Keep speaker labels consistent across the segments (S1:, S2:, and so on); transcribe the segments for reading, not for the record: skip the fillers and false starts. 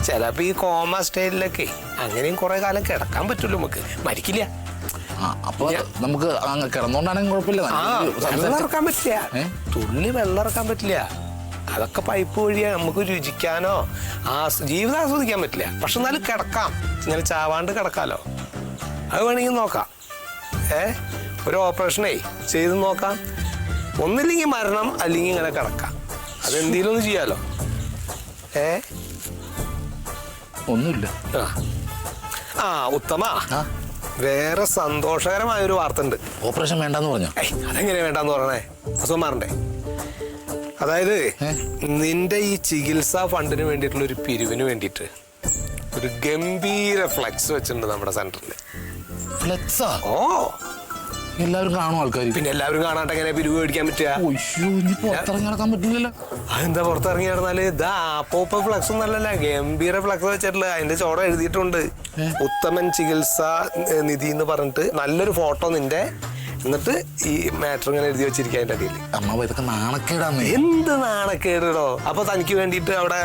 S1: ചിലപ്പോ ഈ കോമ സ്റ്റൈലിലൊക്കെ അങ്ങനെയും കുറെ കാലം കിടക്കാൻ പറ്റുള്ളൂ, നമുക്ക് മരിക്കില്ല.
S2: അപ്പൊ നമുക്ക് കിടന്നോണ്ടാണെങ്കിൽ കുഴപ്പമില്ല.
S1: വെള്ളം ഇറക്കാൻ പറ്റില്ല, തുള്ളി വെള്ളം ഇറക്കാൻ പറ്റില്ല. അതൊക്കെ പൈപ്പ് വഴിയാ നമുക്ക് രുചിക്കാനോ ജീവിതം ആസ്വദിക്കാൻ പറ്റില്ല. പക്ഷെ എന്നാലും കിടക്കാം, ഇങ്ങനെ ചാവാണ്ട് കിടക്കാലോ. അത് വേണമെങ്കിൽ നോക്കാം. ഒരു ഓപ്പറേഷനേ ചെയ്ത് നോക്കാം. ഒന്നില്ലെങ്കിൽ മരണം, അല്ലെങ്കിൽ ഇങ്ങനെ കിടക്കാം. അതെന്തെങ്കിലും ഒന്ന് ചെയ്യാലോ.
S2: ഒന്നുമില്ല.
S1: ഉത്തമ, വേറെ സന്തോഷകരമായൊരു വാർത്ത ഉണ്ട്.
S2: ഓപ്പറേഷൻ വേണ്ടെന്ന് പറഞ്ഞു.
S1: അതെങ്ങനെയാ വേണ്ടെന്ന് പറഞ്ഞേ? അസുഖം മാറണ്ടേ? അതായത് നിന്റെ ഈ ചികിത്സാ ഫണ്ടിന് വേണ്ടിയിട്ടുള്ള ഒരു പിരിവിന് വേണ്ടിയിട്ട് ഒരു ഗംഭീര ഫ്ലെക്സ് വെച്ചിട്ടുണ്ട് നമ്മുടെ സെന്ററിൽ.
S2: ഫ്ലെക്സാ?
S1: ഓ,
S2: എല്ലാവരും കാണും ആൾക്കാർ.
S1: പിന്നെ എല്ലാവരും കാണാണ്ട് എങ്ങനെ പിരിവ് മേടിക്കാൻ പറ്റുക?
S2: പുറത്തിറങ്ങി നടക്കാൻ പറ്റില്ലല്ലോ.
S1: അതെന്താ പുറത്തിറങ്ങി നടന്നാല്? ഇതാ അപ്പൊ ഫ്ലെക്സ് ഒന്നല്ലല്ല, ഗംഭീര ഫ്ലെക്സ് വെച്ചിട്ടുള്ള. അതിന്റെ ചോട എഴുതിയിട്ടുണ്ട്, ഉത്തമൻ ചികിത്സാ നിധി എന്ന് പറഞ്ഞിട്ട് നല്ലൊരു ഫോട്ടോ നിന്റെ. എന്നിട്ട് ഈ മാറ്റർ ഇങ്ങനെ എഴുതി വെച്ചിരിക്കുക അതിന്റെ അടിയിൽ.
S2: അമ്മ ഇതൊക്കെ നാണക്കേടാണ്.
S1: എന്ത് നാണക്കേടോ? അപ്പൊ തനിക്ക് വേണ്ടിയിട്ട് അവിടെ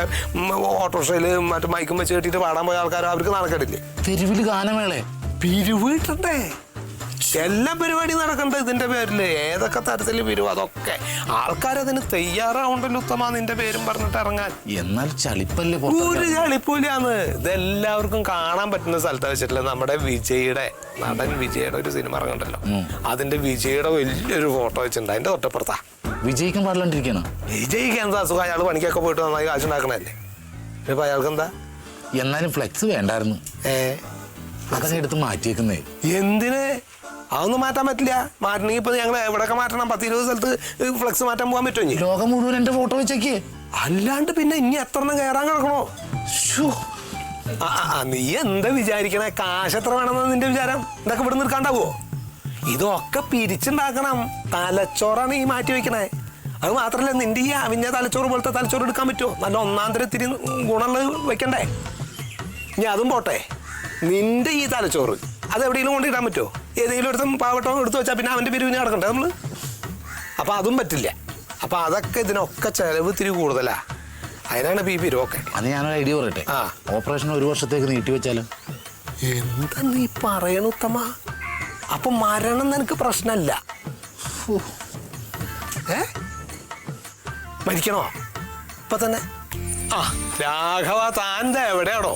S1: ഓട്ടോറിക്ഷയില് മറ്റു മൈക്കും വെച്ച് കെട്ടിയിട്ട് പാടാൻ പോയ ആൾക്കാരോ, അവർക്ക് നാണക്കേടില്ലേ?
S2: തെരുവില് ഗാനമേളെ
S1: പിരിവ് കിട്ടണ്ടേ? എല്ലാ പരിപാടിയും നടക്കണ്ട ഇതിന്റെ പേരില്. ഏതൊക്കെ തരത്തില് പിരിവ്, അതൊക്കെ ആൾക്കാരതിന് തയ്യാറാവുണ്ടല്ലോ ഉത്തമ, നിന്റെ പേരും പറഞ്ഞിട്ട് ഇറങ്ങാൻ.
S2: എന്നാൽ ചളിപ്പല്ലേ?
S1: ഒരു ചളിപ്പൂലാന്ന്. ഇതെല്ലാവർക്കും കാണാൻ പറ്റുന്ന സ്ഥലത്ത് വെച്ചിട്ടില്ല. നമ്മുടെ നടൻ വിജയുടെ ഒരു സിനിമ ഇറങ്ങണ്ടല്ലോ, അതിന്റെ വിജയുടെ വലിയൊരു ഫോട്ടോ വെച്ചിട്ടുണ്ട്. അതിന്റെ തൊട്ടപ്പുറത്താ.
S2: വിജയിക്കാൻ പാടില്ലാണ്ടിരിക്കണം.
S1: വിജയിക്കാൻ എന്താ അസുഖം? അയാൾ പണിക്കൊക്കെ പോയിട്ട് നന്നായി കാശുണ്ടാക്കണല്ലേ. ഇപ്പൊ അയാൾക്ക് എന്താ?
S2: എന്നാലും ഫ്ലെക്സ് വേണ്ടായിരുന്നു. അതൊക്കെ എടുത്ത് മാറ്റിയേക്കുന്നേ.
S1: എന്തിന്? അതൊന്നും മാറ്റാൻ പറ്റില്ല. മാറ്റണമെങ്കിൽ ഇപ്പൊ ഞങ്ങൾ എവിടെയൊക്കെ മാറ്റണം? 10-20 സ്ഥലത്ത് ഫ്ലെക്സ് മാറ്റാൻ പോകാൻ പറ്റുമോ?
S2: ലോകം മുഴുവൻ എന്റെ ഫോട്ടോ വെച്ചേക്ക്.
S1: അല്ലാണ്ട് പിന്നെ ഇനി എത്ര എണ്ണം കയറാൻ കിടക്കണോ? നീ എന്താ വിചാരിക്കണേ? കാശ് എത്ര വേണമെന്ന് നിന്റെ വിചാരം? ഇതൊക്കെ ഇവിടെ നിൽക്കാണ്ടാവോ? ഇതൊക്കെ പിരിച്ചുണ്ടാക്കണം. തലച്ചോറാണ് ഈ മാറ്റി വെക്കണേ. അത് മാത്രല്ല, നിന്റെ ഈ അവിഞ്ഞ തലച്ചോറ് പോലത്തെ തലച്ചോറ് എടുക്കാൻ പറ്റുമോ? നല്ല ഒന്നാന്തരത്തിരി ഗുണമുള്ളത് വെക്കണ്ടേ? ഇനി അതും പോട്ടെ, നിന്റെ ഈ തലച്ചോറ് അതെവിടെയെങ്കിലും കൊണ്ടിടാൻ പറ്റുമോ? ഏതെങ്കിലും എടുത്തും പാവട്ടോ എടുത്തു വെച്ചാൽ പിന്നെ അവന്റെ പിരിവിന് നടക്കണ്ടേ നമ്മള്? അപ്പൊ അതും പറ്റില്ല. അപ്പൊ അതൊക്കെ ഇതിനൊക്കെ ചെലവ് ഇത്തിരി കൂടുതലാ. അതിനാണ് ഈ പിരിവൊക്കെ.
S2: അത് ഞാനൊരു ഐഡിയ പറയട്ടെ. ഓപ്പറേഷൻ 1 വർഷത്തേക്ക് നീട്ടി വെച്ചാലും.
S1: എന്താ നീ പറയണ ഉത്തമ? അപ്പൊ മരണം നിനക്ക് പ്രശ്നമല്ല. മരിക്കണോ ഇപ്പൊ തന്നെ? രാഘവ, താൻ എവിടെയാണോ?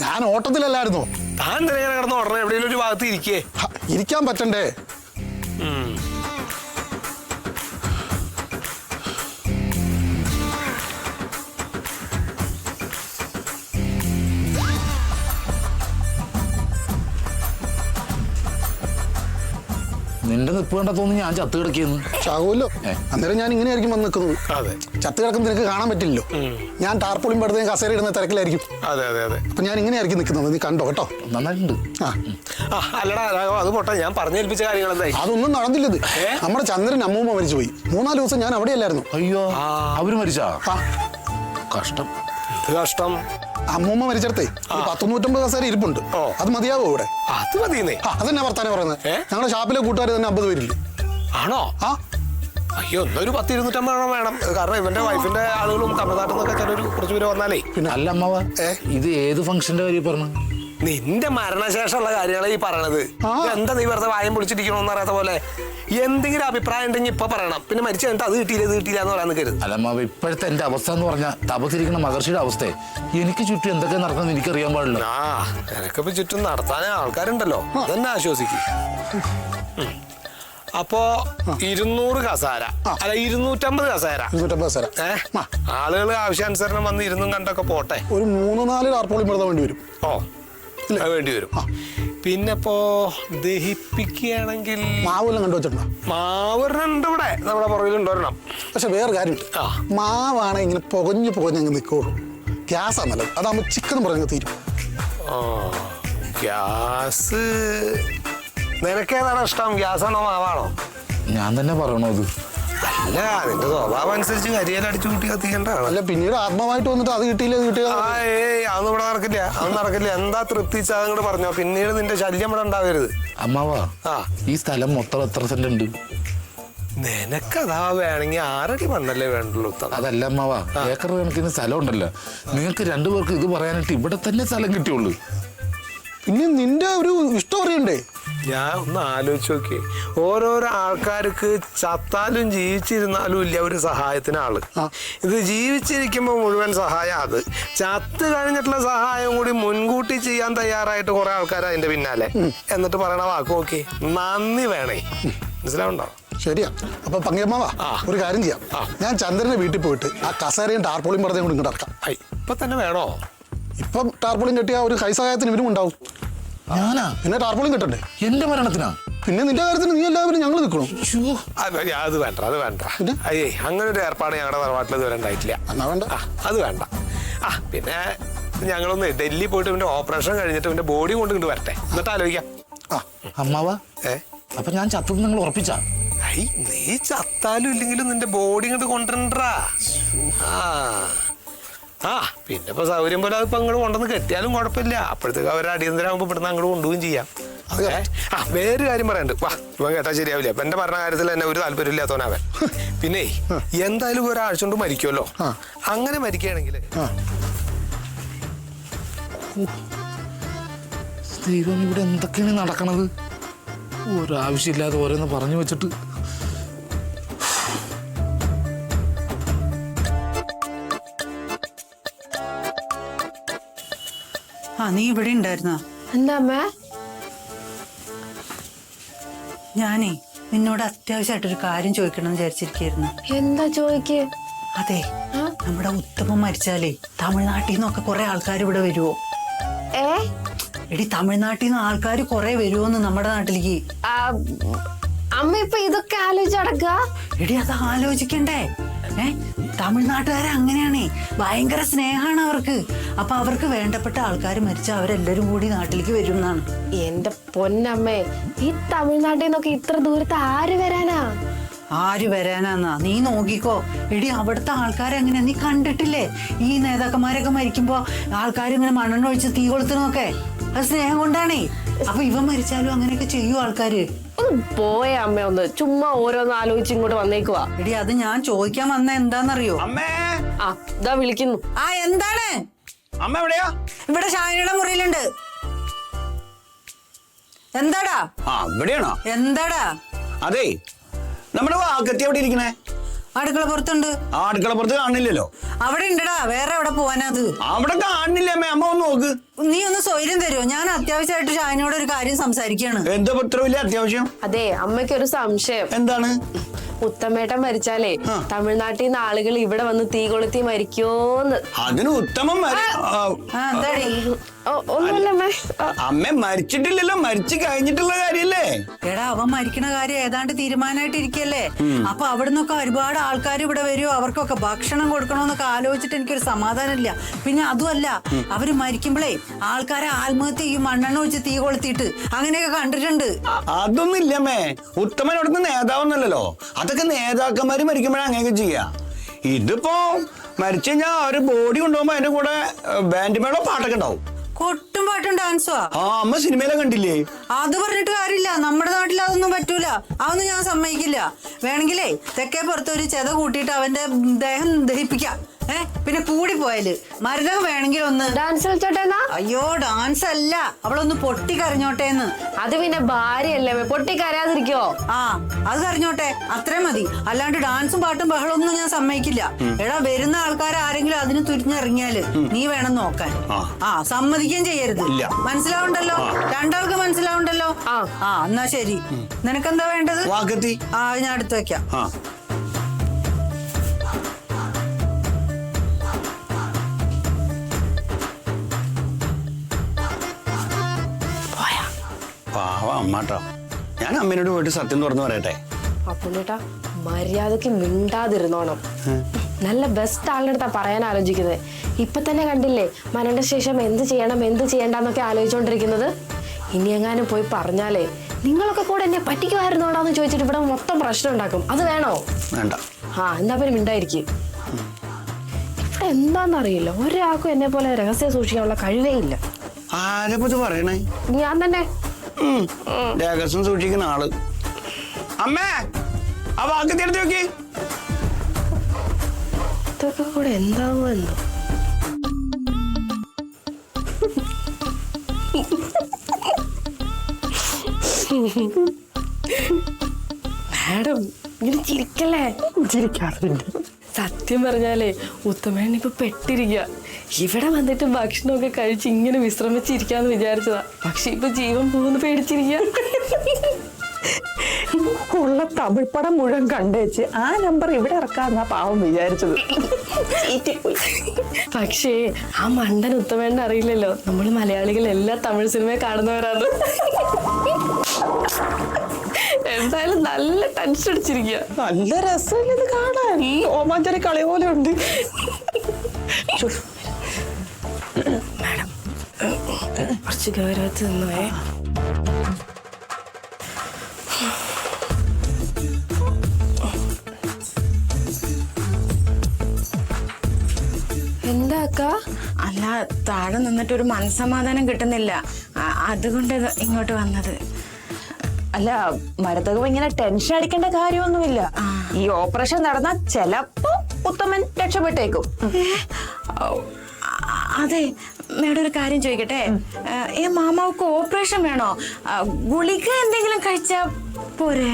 S3: ഞാൻ ഓട്ടത്തിലല്ലായിരുന്നു.
S1: താൻ തന്നെ കിടന്ന് ഉടനെ എവിടെയെങ്കിലും ഒരു ഭാഗത്ത് ഇരിക്കേ?
S3: ഇരിക്കാൻ പറ്റണ്ടേ?
S2: നിന്റെ നിപ്പ് കണ്ടാ തോന്നുന്നു ഞാൻ ചത്ത് കിടക്കിയെന്ന്.
S3: ചാകുമല്ലോ. അന്നേരം ഞാൻ ഇങ്ങനെയായിരിക്കും വന്ന് നിൽക്കുന്നത്. ചത്ത് കിടക്കുന്ന നിനക്ക് കാണാൻ പറ്റില്ലല്ലോ. ഞാൻ ടാർപോളിയും പെടുന്ന കസേര ഇടുന്ന തിരക്കിലായിരിക്കും. അപ്പൊ ഞാൻ ഇങ്ങനെയായിരിക്കും നിൽക്കുന്നത്. നീ കണ്ടോ കേട്ടോ?
S2: നന്നായിട്ടുണ്ട്.
S1: അല്ലടാ അത് പോട്ടെ, ഞാൻ പറഞ്ഞേൽപ്പിച്ച കാര്യങ്ങൾ എന്തായി?
S3: അതൊന്നും നടന്നില്ലത്. നമ്മുടെ ചന്ദ്രൻ അമ്മൂമ്മ മരിച്ചുപോയി. 3-4 ദിവസം ഞാൻ അവിടെയല്ലായിരുന്നു.
S2: അയ്യോ, അവര് മരിച്ചാ? കഷ്ടം.
S1: കഷ്ടം.
S3: അമ്മൂമ്മ മരിച്ചെടുത്തേ 100-150 കസേര ഇരിപ്പുണ്ട്. അത് മതിയാവോ ഇവിടെ?
S1: അത് മതിയെന്നേ.
S3: അതെന്നാ വർത്താനം പറയുന്നത്? ഞങ്ങളുടെ ഷാപ്പിലെ കൂട്ടുകാർ തന്നെ 50 പേരില്ലേ?
S1: ആണോ? അയ്യോ, എന്നൊരു 10-250 വേണം. കാരണം ഇവന്റെ വൈഫിന്റെ ആളുകളും തമിഴ്നാട്ടിൽ നിന്നൊക്കെ ചിലർ കുറച്ച് പേര് വന്നാലേ.
S2: പിന്നെ അല്ല അമ്മാവ, ഇത് ഏത് ഫംഗ്ഷന്റെ കാര്യം പറഞ്ഞു?
S1: നിന്റെ മരണശേഷമുള്ള കാര്യങ്ങളെ ഈ പറയണത്. എന്താ നീ വെറുതെ വായം പൊളിച്ചിരിക്കണോന്ന് അറിയാത്ത പോലെ? എന്തെങ്കിലും അഭിപ്രായം ഉണ്ടെങ്കിൽ ഇപ്പൊ പറയണം. പിന്നെ മരിച്ചു കഴിഞ്ഞിട്ട് അത് കിട്ടിയില്ല എന്ന് പറയാൻ നിൽക്കരുത്.
S2: അല്ല അമ്മാവ, ഇപ്പോഴത്തെ എന്റെ അവസ്ഥ എന്ന് പറഞ്ഞാൽ തപസിരിക്കുന്ന മഹർഷിയുടെ അവസ്ഥ. എനിക്ക് ചുറ്റും എന്തൊക്കെ നടക്കുന്നത് എനിക്കറിയാൻ പാടില്ല.
S1: എനക്കിപ്പോ ചുറ്റും നടത്താൻ ആൾക്കാരുണ്ടല്ലോ, അതെന്നെ ആശ്വസിക്കും. അപ്പോ 200 കസാര അല്ല 250 കസാര. ആളുകൾ ആവശ്യാനുസരണം വന്ന് ഇരുന്നും കണ്ടൊക്കെ പോട്ടെ.
S3: ഒരു 3-4 ടാർപോളിയും വെറുതെ വേണ്ടി വരും.
S1: വേണ്ടി വരും. പിന്നെ ഇപ്പോ ദഹിപ്പിക്കുകയാണെങ്കിൽ
S3: മാവെല്ലാം കണ്ടു വെച്ചിട്ടുണ്ടോ?
S1: മാവൊരെണ്ണുണ്ട് ഇവിടെ, നമ്മുടെ പുറകിലുണ്ട് ഒരെണ്ണം.
S3: പക്ഷെ വേറെ കാര്യമുണ്ട്. മാവാണെങ്കിൽ ഇങ്ങനെ പുകഞ്ഞ് നിൽക്കുള്ളൂ. ഗ്യാസാണ് നല്ലത്. അതാകുമ്പോൾ ചിക്കൻ പറഞ്ഞ് തീരും.
S1: ഗ്യാസ് നിനക്കേതാണ് ഇഷ്ടം? ഗ്യാസാണോ മാവാണോ?
S2: ഞാൻ തന്നെ പറയണോ? അത്
S1: അല്ല, നിന്റെ സ്വഭാവം അനുസരിച്ച് കരിയിലടിച്ചു കൂട്ടി കത്തിക്കേണ്ടതാണ്.
S3: അല്ല, പിന്നീട് ആത്മമായിട്ട് വന്നിട്ട് അത് കിട്ടിയില്ല
S1: അതൊന്നും ഇവിടെ നടക്കില്ല. അതൊന്നും നടക്കില്ല. എന്താ തൃപ്തിച്ച് അതങ്ങോട്ട് പറഞ്ഞോ. പിന്നീട് നിന്റെ ശല്യം ഇവിടെ ഉണ്ടാവരുത്.
S2: അമ്മാവാ, ഈ സ്ഥലം മൊത്തം എത്ര സെന്റ് ഉണ്ട്?
S1: നിനക്കതാ വേണമെങ്കിൽ 6 അടി മണ്ണല്ലേ വേണ്ടുള്ളൂ.
S2: അതല്ല അമ്മാവ, ഏക്കർ കണക്കിന് സ്ഥലം ഉണ്ടല്ലോ. നിങ്ങൾക്ക് രണ്ടുപേർക്ക് ഇത് പറയാനായിട്ട് ഇവിടെ തന്നെ സ്ഥലം കിട്ടിയുള്ളൂ.
S3: പിന്നെ നിന്റെ ഒരു ഇഷ്ടം അറിയണ്ടേ?
S1: ഞാൻ ഒന്ന് ആലോചിച്ച് നോക്കിയേ, ഓരോരോ ആൾക്കാർക്ക് ചത്താലും ജീവിച്ചിരുന്നാലും ഇല്ല ഒരു സഹായത്തിന് ആള്. ഇത് ജീവിച്ചിരിക്കുമ്പോ മുഴുവൻ സഹായം, അത് ചത്ത് കഴിഞ്ഞിട്ടുള്ള സഹായം കൂടി മുൻകൂട്ടി ചെയ്യാൻ തയ്യാറായിട്ട് കുറെ ആൾക്കാർ അതിന്റെ പിന്നാലെ. എന്നിട്ട് പറയണ വാക്ക് നോക്കി, നന്ദി വേണേ. മനസ്സിലാവുണ്ടോ?
S3: ശരിയാ. അപ്പൊ പങ്കയമ്മാവാ, ഒരു കാര്യം ചെയ്യാം. ഞാൻ ചന്ദ്രന്റെ വീട്ടിൽ പോയിട്ട് ആ കസേരയും ടാർപോളിയും പറഞ്ഞ കൂടി ഇങ്ങോട്ട് ഇറക്കാം.
S1: ഇപ്പൊ തന്നെ വേണോ?
S3: ഇപ്പം ടാർപോളിയും കെട്ടിയ ഒരു കൈ സഹായത്തിന് ഇവരും ഉണ്ടാവും.
S2: ഞാനാ?
S3: പിന്നെ ടാർപോളിയും കെട്ടണ്ടേ?
S2: എന്റെ മരണത്തിനാ?
S3: പിന്നെ നിന്റെ കാര്യത്തിന് നീ എല്ലാവരും ഞങ്ങൾ നിൽക്കണോ?
S1: അത് വേണ്ട, അത് വേണ്ട. അയ്യേ, അങ്ങനെ ഒരു ഏർപ്പാട് ഞങ്ങളുടെ തറവാട്ടിൽ ഇതുവരെ ഉണ്ടായിട്ടില്ല.
S3: എന്നാ വേണ്ട.
S1: അത് വേണ്ട. പിന്നെ ഞങ്ങളൊന്ന് ഡൽഹി പോയിട്ട് ഇവന്റെ ഓപ്പറേഷൻ കഴിഞ്ഞിട്ട് ഇവന്റെ ബോഡി കൊണ്ട് ഇങ്ങോട്ട് വരട്ടെ, എന്നിട്ട് ആലോചിക്കാം.
S2: അമ്മാവ, അപ്പൊ ഞാൻ ചത്തത് നിങ്ങൾ ഉറപ്പിച്ചാ?
S1: നീ ചത്താലും ഇല്ലെങ്കിലും നിന്റെ ബോഡി ഇങ്ങോട്ട് കൊണ്ടുവരണ്ടാ. പിന്നെ ഇപ്പൊ സൗകര്യം പോലെ അതിപ്പോ അങ്ങോട്ട് കൊണ്ടുവന്ന് കെട്ടിയാലും കുഴപ്പമില്ല. അപ്പോഴത്തേക്ക് അവർ അടിയന്തരമാകുമ്പോ ഇവിടുന്ന് അങ്ങോട്ട് കൊണ്ടുപോവുകയും ചെയ്യാം. വേറൊരു കാര്യം പറയണ്ട്. ഇവൻ കേട്ടാ ശരിയാവില്ല. അപ്പൊ എന്റെ പറഞ്ഞ കാര്യത്തിൽ തന്നെ ഒരു താല്പര്യം ഇല്ലാത്തവനവൻ. പിന്നെ എന്തായാലും ഒരാഴ്ച കൊണ്ട് മരിക്കുമല്ലോ. അങ്ങനെ മരിക്കുകയാണെങ്കിൽ
S2: ദൈവം, ഇവിടെ എന്തൊക്കെയാണ് നടക്കണത്? ഒരാവശ്യമില്ലാതെ ഓരോന്ന് പറഞ്ഞു വെച്ചിട്ട്.
S4: നീ ഇവിടെ ഉണ്ടായിരുന്നോ?
S5: എന്താ അമ്മ?
S4: ഞാനേ നിന്നോട് അത്യാവശ്യമായിട്ടൊരു കാര്യം ചോദിക്കണം എന്ന് വിചാരിച്ചിരിക്കുന്നു.
S5: എന്താ ചോദിക്ക്?
S4: അതെ, നമ്മുടെ ഉത്തമൻ മരിച്ചാലേ തമിഴ്നാട്ടിൽ നിന്നൊക്കെ കുറെ ആൾക്കാർ ഇവിടെ വരുവോ? എടി, തമിഴ്നാട്ടിൽ നിന്ന് ആൾക്കാർ കുറെ വരുവോന്ന് നമ്മുടെ നാട്ടിലേക്ക്.
S5: അമ്മ ഇപ്പൊ ഇതൊക്കെ ആലോചിച്ചടക്ക?
S4: എടി, അത് ആലോചിക്കണ്ടേ? തമിഴ്നാട്ടുകാരെ അങ്ങനെയാണേ, ഭയങ്കര സ്നേഹമാണ് അവർക്ക്. അപ്പൊ അവർക്ക് വേണ്ടപ്പെട്ട ആൾക്കാർ മരിച്ച അവരെല്ലാരും കൂടി നാട്ടിലേക്ക് വരും എന്നാണ്.
S5: എന്റെ പൊന്നമ്മേ, ഈ തമിഴ്നാട്ടിൽ നിന്നൊക്കെ ഇത്ര ദൂരത്ത് ആര് വരാനാ?
S4: ആര് വരാനാന്നാ? നീ നോക്കിക്കോ. എടി, അവിടുത്തെ ആൾക്കാരെങ്ങനെയാ നീ കണ്ടിട്ടില്ലേ? ഈ നേതാക്കന്മാരൊക്കെ മരിക്കുമ്പോ ആൾക്കാരിങ്ങനെ മണ്ണെണ്ണ ഒഴിച്ച് തീ കൊളുത്തുന്നൊക്കെ അത് സ്നേഹം കൊണ്ടാണേ. അപ്പൊ ഇവ മരിച്ചാലും അങ്ങനെയൊക്കെ ചെയ്യും ആൾക്കാര്.
S5: ഒന്ന് പോയ അമ്മ, ഒന്ന് ചുമ്മാ ഓരോന്ന് ആലോചിച്ച് ഇങ്ങോട്ട് വന്നേക്കുവാ.
S4: എടി, അത് ഞാൻ ചോദിക്കാൻ വന്ന എന്താന്നറിയോ?
S5: ഇതാ വിളിക്കുന്നു.
S4: എന്താണ്?
S6: അമ്മ എവിടെയാ?
S4: ഇവിടെ ഷാനിയുടെ മുറിയിലുണ്ട്. എന്താടാ?
S6: ഇവിടെയാണോ?
S4: എന്താടാ?
S6: അതെ, നമ്മുടെ വാക്കത്തി എവിടെ ഇരിക്കണേ?
S4: അടുക്കള പുറത്തുണ്ട്.
S6: അടുക്കള പുറത്ത് കാണില്ലല്ലോ.
S4: അവിടെ ഉണ്ടടാ. വേറെ എവിടെ പോവാനത്?
S6: അവിടെ കാണില്ല അമ്മ. അമ്മ ഒന്ന് നോക്ക്.
S4: നീ ഒന്ന് സ്വൈര്യം തരുമോ? ഞാൻ അത്യാവശ്യമായിട്ട് ഷാനിയോട് ഒരു കാര്യം സംസാരിക്കാണ്.
S6: എന്താ ഇത്ര വലിയ അത്യാവശ്യം?
S5: അതെ, അമ്മയ്ക്ക് ഒരു സംശയം.
S6: എന്താണ്?
S5: ഉത്തമേട്ടൻ മരിച്ചാലേ തമിഴ്നാട്ടിൽ നിന്ന് ആളുകൾ ഇവിടെ വന്ന് തീ കൊളുത്തി മരിക്കോന്ന്.
S6: അതിന് ഉത്തമം അമ്മ മരിച്ചിട്ടില്ലല്ലോ, മരിച്ചു കഴിഞ്ഞിട്ടുള്ള കാര്യല്ലേ?
S4: എടാ, അവൻ മരിക്കണ കാര്യം ഏതാണ്ട് തീരുമാനമായിട്ടിരിക്കല്ലേ. അപ്പൊ അവിടെ നിന്നൊക്കെ ഒരുപാട് ആൾക്കാർ ഇവിടെ വരുമോ, അവർക്കൊക്കെ ഭക്ഷണം കൊടുക്കണോന്നൊക്കെ ആലോചിച്ചിട്ട് എനിക്കൊരു സമാധാനമില്ല. പിന്നെ അതുമല്ല, അവര് മരിക്കുമ്പോഴേ ആൾക്കാരെ ആത്മഹത്യ ചെയ്യും, മണ്ണെണ്ണ ഒഴിച്ച് തീ കൊളുത്തിയിട്ട്. അങ്ങനെയൊക്കെ കണ്ടിട്ടുണ്ട്.
S6: അതൊന്നും ഇല്ലമ്മേ. ഉത്തമൻ അവിടുത്തെ നേതാവൊന്നുമല്ലല്ലോ. അതൊക്കെ നേതാക്കന്മാര് മരിക്കുമ്പോഴാണ് അങ്ങനെയൊക്കെ ചെയ്യാ. ഇതിപ്പോ മരിച്ചു കഴിഞ്ഞാൽ അവര് ബോഡി കൊണ്ടുപോകുമ്പോ അതിന്റെ കൂടെ ബാൻഡ് മേളോ പാട്ടൊക്കെ ഉണ്ടാവും.
S4: കൊട്ടും പാട്ടും ഡാൻസോ?
S6: അമ്മ സിനിമയിലെ കണ്ടില്ലേ?
S4: അത് പറഞ്ഞിട്ട് കാര്യമില്ല. നമ്മുടെ നാട്ടിൽ അതൊന്നും പറ്റൂല. അതൊന്നും ഞാൻ സമ്മതിക്കില്ല. വേണമെങ്കിലേ തെക്കേ പുറത്ത് ഒരു ചെത കൂട്ടിയിട്ട് അവന്റെ ദേഹം ദഹിപ്പിക്കാം. പിന്നെ കൂടി പോയാല് മരുതം വേണമെങ്കിൽ ഒന്ന്
S5: ഡാൻസ് കളിച്ചോട്ടേന്നാ?
S4: അയ്യോ, ഡാൻസ് അല്ല, അവളൊന്ന് പൊട്ടി കരഞ്ഞോട്ടേന്ന്.
S5: അത് പിന്നെ ഭാര്യയല്ലേ, പൊട്ടി കരയാതിരിക്കോ?
S4: അത് കരഞ്ഞോട്ടെ, അത്രേ മതി. അല്ലാണ്ട് ഡാൻസും പാട്ടും ബഹളമൊന്നും ഞാൻ സമ്മതിക്കില്ല. എടാ, വരുന്ന ആൾക്കാർ ആരെങ്കിലും അതിന് തുരിഞ്ഞിറങ്ങിയാല് നീ വേണം നോക്കാൻ. സമ്മതിക്കുകയും ചെയ്യരുത്. മനസ്സിലാവുണ്ടല്ലോ? രണ്ടാൾക്ക് മനസ്സിലാവുണ്ടല്ലോ? എന്നാ ശരി. നിനക്കെന്താ വേണ്ടത്? ഞാൻ എടുത്തു വെക്കാം.
S6: അമ്മാട്ടോ, ഞാൻ അമ്മേനോട് പോയിട്ട് സത്യം തുറന്നു പറയട്ടെ.
S5: അപ്പുണ്ണിട്ടാ, മര്യാദക്ക് മിണ്ടാതിരുന്നോണം. നല്ല ബെസ്റ്റ് ആളുടെ അടുത്താ പറയാൻ ആലോചിക്കുന്നത്. ഇപ്പൊ തന്നെ കണ്ടില്ലേ മരണശേഷം എന്ത് ചെയ്യണം എന്ത് ചെയ്യണ്ടെന്നൊക്കെ ആലോചിച്ചോണ്ടിരിക്കുന്നത്. ഇനി എങ്ങാനും പോയി പറഞ്ഞാലേ നിങ്ങളൊക്കെ കൂടെ എന്നെ പറ്റിക്കുമായിരുന്നോടാന്ന് ചോദിച്ചിട്ട് ഇവിടെ മൊത്തം പ്രശ്നം ഉണ്ടാക്കും. അത് വേണോ?
S6: വേണ്ട.
S5: എന്താ പിന്നെ മിണ്ടായിരിക്കും. ഇവിടെ എന്താന്നറിയില്ല, ഒരാൾക്കും എന്നെ പോലെ രഹസ്യം സൂക്ഷിക്കാനുള്ള കഴിവേ ഇല്ല.
S6: ആരെപ്പത് പറയണേ?
S5: ഞാൻ തന്നെ
S6: രഹസ്യം സൂക്ഷിക്കുന്ന ആള്. അമ്മേ, ആ വാക്ക് എടുത്ത് നോക്കി.
S5: ഇതൊക്കെ കൂടെ എന്താവുമെന്നോ. മാഡം ഇങ്ങനെ ചിരിക്കല്ലേ? ചിരിക്കാറുണ്ട്. സത്യം പറഞ്ഞാലേ ഉത്തമേണ്ണ ഇപ്പൊ പെട്ടിരിക്കുക. ഇവിടെ വന്നിട്ട് ഭക്ഷണമൊക്കെ കഴിച്ച് ഇങ്ങനെ വിശ്രമിച്ചിരിക്കാന്ന് വിചാരിച്ചതാ. പക്ഷെ ഇപ്പൊ ജീവൻ പോകുന്നു പേടിച്ചിരിക്കുക.
S7: ഉള്ള തമിഴ് പടം മുഴുവൻ കണ്ടേച്ച് ആ നമ്പർ ഇവിടെ ഇറക്കാന്നാ പാവം വിചാരിച്ചത്.
S5: പക്ഷേ ആ മണ്ടൻ ഉത്തമേണ്ണ അറിയില്ലല്ലോ നമ്മൾ മലയാളികൾ എല്ലാ തമിഴ് സിനിമ കാണുന്നവരാണ്. എന്തായാലും നല്ല ടെൻഷൻ അടിച്ചിരിക്കുക.
S7: നല്ല രസമല്ലേ ഇത് കാണാൻ? ഓമാഞ്ചാരി കളി പോലെ ഉണ്ട്.
S5: മാഡം കുറച്ച് ഗൗരവത്തിൽ നിന്നുവേ. എന്താ അക്ക?
S8: അല്ല, താഴെ നിന്നിട്ട് ഒരു മനസ്സമാധാനം കിട്ടുന്നില്ല. അതുകൊണ്ട് ഇങ്ങോട്ട് വന്നത്.
S7: അല്ല മരതകം ഇങ്ങനെ ടെൻഷൻ അടിക്കേണ്ട കാര്യമൊന്നുമില്ല. ഈ ഓപ്പറേഷൻ നടന്നാൽ ചിലപ്പോ ഉത്തമൻ രക്ഷപ്പെട്ടേക്കും.
S8: അതെ, മേഡം ഒരു കാര്യം ചോദിക്കട്ടെ? മാമാവുക്ക് ഓപ്പറേഷൻ വേണോ? ഗുളിക എന്തെങ്കിലും കഴിച്ചാ പോരെ?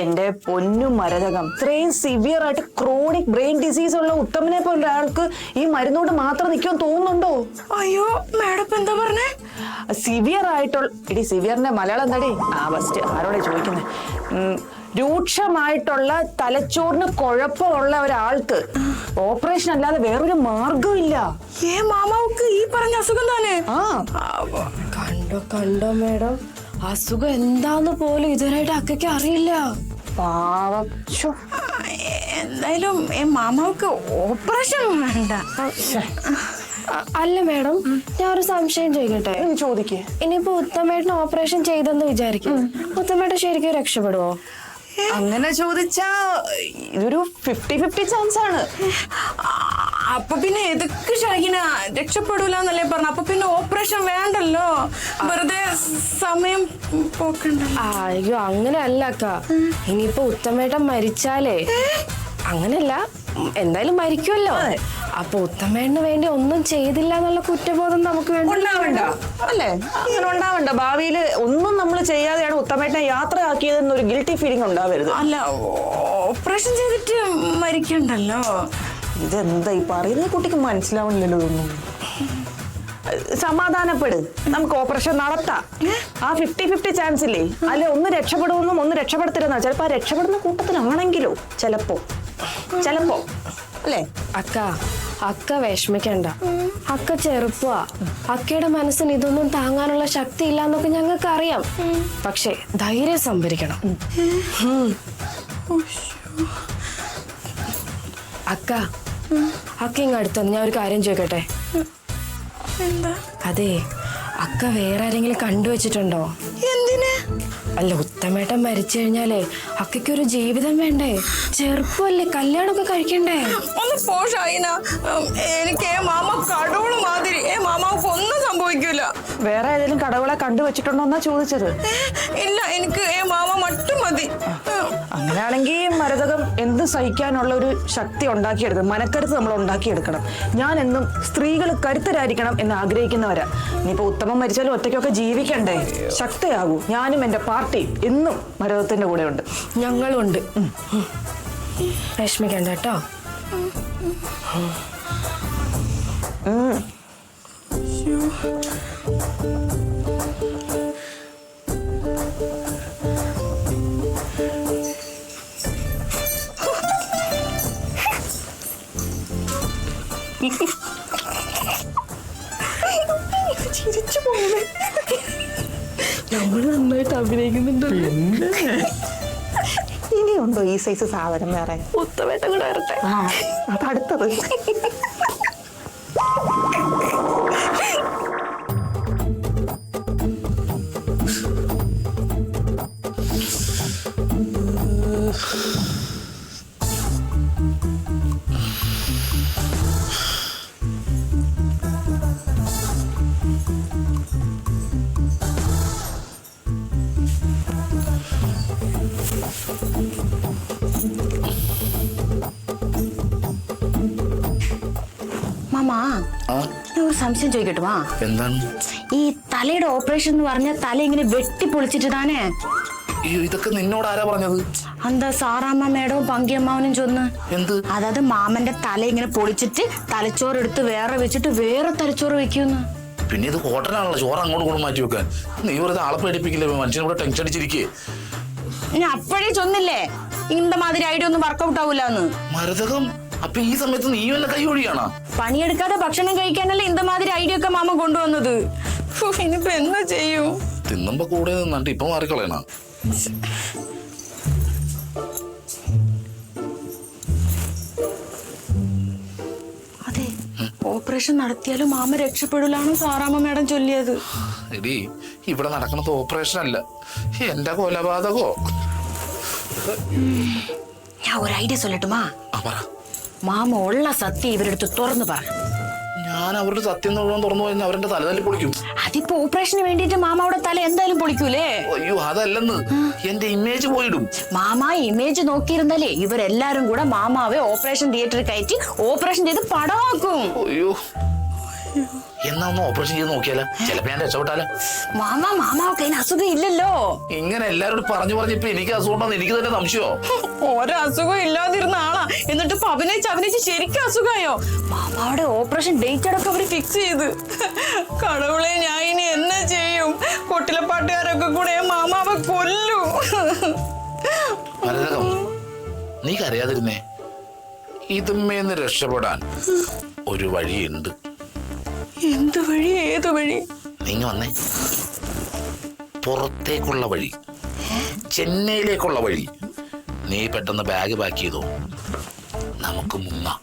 S7: എന്റെ പൊന്നു മരതകം, ഇത്രയും സിവിയർ ആയിട്ട് ക്രോണിക് ബ്രെയിൻ ഡിസീസ് ഉള്ള ഉത്തമനെ പോലെ ഒരാൾക്ക് ഈ മരുന്നോട് മാത്രം നിൽക്കുമെന്ന് തോന്നുന്നുണ്ടോ?
S8: അയ്യോ മേഡം ഇപ്പൊ എന്താ പറഞ്ഞേ?
S7: സിവിയർ ആയിട്ടുള്ള എടി സിവിയറിന്റെ മലയാളം എന്താടി? ഫസ്റ്റ് ആരോടെ ചോദിക്കുന്നത്? രൂക്ഷമായിട്ടുള്ള തലച്ചോറിന് കുഴപ്പമുള്ള ഒരാൾക്ക് ഓപ്പറേഷൻ അല്ലാതെ വേറൊരു മാർഗമില്ല.
S8: മാമാവുക്ക് ഈ പറഞ്ഞ അസുഖം തന്നെ?
S5: കണ്ടോ മേഡം, അസുഖം എന്താന്ന് പോലും ഇതുവരെയായിട്ട് അക്കയ്ക്ക് അറിയില്ല.
S7: പാവം.
S8: എന്തായാലും മാമാവുക്ക് ഓപ്പറേഷൻ വേണ്ട.
S5: അല്ല മേഡം, ഞാൻ ഒരു സംശയം ചോദിക്കട്ടെ?
S7: ചോദിക്കേ.
S5: ഇനിയിപ്പോ ഉത്തമേട്ടന് ഓപ്പറേഷൻ ചെയ്തെന്ന് വിചാരിക്കും, ഉത്തമേട്ടൻ ശരിക്കും രക്ഷപ്പെടുവോ?
S7: അങ്ങനെ ചോദിച്ചാ ഇതൊരു 50-50 ചാൻസ് ആണ്.
S8: അപ്പൊ പിന്നെ എതൊക്കെ ഷാഹിന രക്ഷപ്പെടൂലെന്നല്ലേ പറഞ്ഞ? അപ്പൊ പിന്നെ ഓപ്പറേഷൻ വേണ്ടല്ലോ, വെറുതെ സമയം പോക്കണ്ടല്ലോ.
S5: അയ്യോ അങ്ങനെയല്ല അക്ക. ഇനിയിപ്പോ ഉത്തമേട്ടൻ മരിച്ചാലേ, അങ്ങനെയല്ല, എന്തായാലും മരിക്കുമല്ലോ. അപ്പൊ ഉത്തമേട്ടന് വേണ്ടി ഒന്നും ചെയ്തില്ല എന്നുള്ള കുറ്റബോധം നമുക്ക്
S7: ഉണ്ടാവണ്ട അല്ലേ? അങ്ങനെ ഉണ്ടാവണ്ട. ഭാവിയിൽ ഒന്നും നമ്മൾ ചെയ്യാതെയാണ് ഉത്തമേട്ടനെ യാത്രയാക്കിയതെന്നൊരു ഗിൽറ്റി ഫീലിംഗ് ഉണ്ടാവരുത്.
S8: അല്ല, ഓപ്പറേഷൻ ചെയ്തിട്ട് മരിക്കണ്ടല്ലോ.
S7: ഇതെന്താ ഈ പറയുന്നത്? കുട്ടിക്ക് മനസ്സിലാവണില്ലല്ലോ ഇതൊന്നും. സമാധാനപ്പെട്, നമുക്ക് ഓപ്പറേഷൻ നടത്താം. ആ 50-50 ചാൻസ് ഇല്ലേ, അല്ലെ ഒന്ന് രക്ഷപ്പെടുമെന്നും ഒന്ന് രക്ഷപ്പെടുത്തരുന്ന. ചിലപ്പോ ആ രക്ഷപ്പെടുന്ന കൂട്ടത്തിലാണെങ്കിലോ ചിലപ്പോ അല്ലേ?
S5: അക്ക വിഷമിക്കണ്ട. അക്ക ചെറുപ്പമാ. അക്കയുടെ മനസ്സിന് ഇതൊന്നും താങ്ങാനുള്ള ശക്തി ഇല്ല എന്നൊക്കെ ഞങ്ങൾക്ക് അറിയാം. പക്ഷെ ധൈര്യം സംഭരിക്കണം. അക്ക ഇങ്ങ് അടുത്തൊന്ന് ഞാൻ ഒരു കാര്യം ചോദിക്കട്ടെ?
S8: എന്താ?
S5: അതെ, അക്ക വേറെ ആരെങ്കിലും കണ്ടുവച്ചിട്ടുണ്ടോ?
S8: എന്തിന്?
S5: അല്ല, ഉത്തമേട്ടൻ മരിച്ചു കഴിഞ്ഞാലേ അക്കയ്ക്കൊരു ജീവിതം വേണ്ടേ? ചെറുപ്പമല്ലേ, കല്യാണമൊക്കെ കഴിക്കണ്ടേ?
S8: ഒന്ന് പോ ഷാഹിന. എനിക്ക് മാമ കടവുള് മാതിരി. മാമാവുക്ക് ഒന്നും സംഭവിക്കൂല.
S7: വേറെ ഏതെങ്കിലും കടകളെ കണ്ടുവച്ചിട്ടുണ്ടോ എന്നാ ചോദിച്ചത്?
S8: ഇല്ല, എനിക്ക് മാമ മട്ടും മതി.
S7: അങ്ങനെയാണെങ്കിൽ മരതകം എന്ത് സഹിക്കാനുള്ള ഒരു ശക്തി ഉണ്ടാക്കിയെടുക്കണം, മനക്കരുത്ത് നമ്മൾ ഉണ്ടാക്കിയെടുക്കണം. ഞാൻ എന്നും സ്ത്രീകൾ കരുത്തരായിരിക്കണം എന്ന് ആഗ്രഹിക്കുന്നവരാ. ഇനിയിപ്പോ ഉത്തമം മരിച്ചാലും ഒറ്റയ്ക്കൊക്കെ ജീവിക്കണ്ടേ? ശക്തയാകൂ. ഞാനും എന്റെ പാർട്ടി എന്നും മരതത്തിന്റെ കൂടെ ഉണ്ട്.
S5: ഞങ്ങളും ഉണ്ട്. വിഷമിക്കണ്ട കേട്ടോ.
S8: ചിരിച്ചു പോലെ
S5: നമ്മൾ നന്നായിട്ട് അഭിനയിക്കുന്നുണ്ട്.
S7: ഇനിയുണ്ടോ ഈ സൈസ് സാധനം വേറെ?
S5: ഉത്തമേട്ടൻ കൂടെ വരട്ടെ.
S7: അതടുത്തത്.
S8: ഞാൻ ഒരു സംശയം ചോദിക്കട്ടുമാ?
S2: എന്താണ്?
S8: ഈ തലയുടെ ഓപ്പറേഷൻ എന്ന് പറഞ്ഞ തല ഇങ്ങനെ വെട്ടി പൊളിച്ചിട്ട് താനേ
S2: അയ്യോ, ഇതൊക്കെ നിന്നോട് ആരാ പറഞ്ഞത്?
S8: എന്താ സാറാമ്മ മേടവും പങ്കിയമ്മാവനും ചൊന്ന്
S2: എന്ത്?
S8: അതായത് മാമന്റെ തല ഇങ്ങനെ പൊളിച്ചിട്ട് തലച്ചോറ് എടുത്ത് വേറെ വെച്ചിട്ട് വേറെ തലച്ചോറ് വെക്കുന്നു.
S2: പിന്നെ ഇത് ഹോട്ടലാണല്ലോ, ചോറ് അങ്ങോട്ട് കൊണ്ട് മാറ്റി വെക്കാൻ. നീ വെറുതെ ആളെ പേടിപ്പിക്കില്ലേ, മനുഷ്യനെ കൂടെ ടെൻഷൻ അടിച്ചിരിക്കേ.
S8: ഞാൻ അപ്പോഴേ ചൊന്നില്ലേ ഇങ്ങനത്തെ മാതിരി ഐഡിയ ഒന്നും വർക്കൗട്ട് ആവൂലെന്ന്.
S2: മരതകം, അപ്പൊ ഈ സമയത്ത് നീ എന്നെ കൈ ഒഴിയാണോ?
S8: പണിയെടുക്കാതെ ഭക്ഷണം കഴിക്കാനല്ലേ ഇന്ത മാതിരി ഐഡിയ ഒക്കെ മാമ കൊണ്ടുവന്നത്. ഇനിയിപ്പോ എന്താ ചെയ്യൂ?
S2: തിന്നുമ്പോ കൂടെ നിന്നിട്ട് ഇപ്പൊ മാറിക്കളയണ.
S8: അതെ, ഓപ്പറേഷൻ നടത്തിയാലും മാമ രക്ഷപ്പെടില്ലാണ് സാറാമ്മ മേഡം ചൊല്ലിയത്.
S2: എടി, ഇവിടെ നടക്കുന്നത് ഓപ്പറേഷൻ അല്ല, എന്റെ കൊലപാതകോ.
S8: ഞാൻ ഒരു ഐഡിയ ചൊല്ലട്ടുമാ?
S2: പറ.
S8: മാമ ഉള്ള സത്യം ഇവരെടുത്ത് തുറന്നു പറ.
S2: ഞാൻ അവരുടെ സത്യം മുഴുവൻ തുറന്നു കഴിഞ്ഞാൽ അവരുടെ തലതല്ലി പൊളിക്കും.
S8: അതിപ്പോ ഓപ്പറേഷന് വേണ്ടിട്ട് മാമാവിടെ തല എന്തായാലും പൊളിക്കൂലേ?
S2: അയ്യോ, അതല്ലെന്ന്, എന്റെ ഇമേജ് പോയിടും.
S8: മാമ ഇമേജ് നോക്കിയിരുന്നാലേ ഇവരെല്ലാരും കൂടെ മാമാവെ ഓപ്പറേഷൻ തിയേറ്ററിൽ കയറ്റി ഓപ്പറേഷൻ ചെയ്ത് പടമാക്കും.
S2: അയ്യോ, എന്നാ ഒന്ന് ഓപ്പറേഷൻ ചെയ്ത് നോക്കിയാലോ? ചിലപ്പോ ഞാൻ രക്ഷപ്പെട്ടാലോ?
S8: മാമാവൊക്കെ അതിന് അസുഖം ഇല്ലല്ലോ.
S2: ഇങ്ങനെ എല്ലാരോടും പറഞ്ഞു പറഞ്ഞിപ്പോ എനിക്ക് അസുഖം ഉണ്ടോന്ന് എനിക്ക് തന്നെ സംശയമോ?
S8: ഒരസുഖം ഇല്ലാതിരുന്ന ആളാ, എന്നിട്ട് അഭിനയിച്ച് ശരിക്കും അസുഖമായോ? മാമാവിടെ ഓപ്പറേഷൻ ഡേറ്റ് അടക്കം അവര് ഫിക്സ് ചെയ്ത്. കടവുളെ, ഞാൻ ഇനി എന്നാ ചെയ്യും? കൊട്ടിലപ്പാട്ടുകാരൊക്കെ കൂടെ മാമാവെ കൊല്ലു.
S2: മരതകം, നീ കരയാതിരുന്നേ. ഇതുമ്മേന്ന് രക്ഷപ്പെടാൻ ഒരു വഴിയുണ്ട്.
S8: എന്ത് വഴി? ഏത് വഴി?
S2: നീങ്ങ വന്നേ. പുറത്തേക്കുള്ള വഴി, ചെന്നൈയിലേക്കുള്ള വഴി. നീ പെട്ടെന്ന് ബാഗ് പാക്ക് ചെയ്തോ, നമുക്ക് മുങ്ങാം.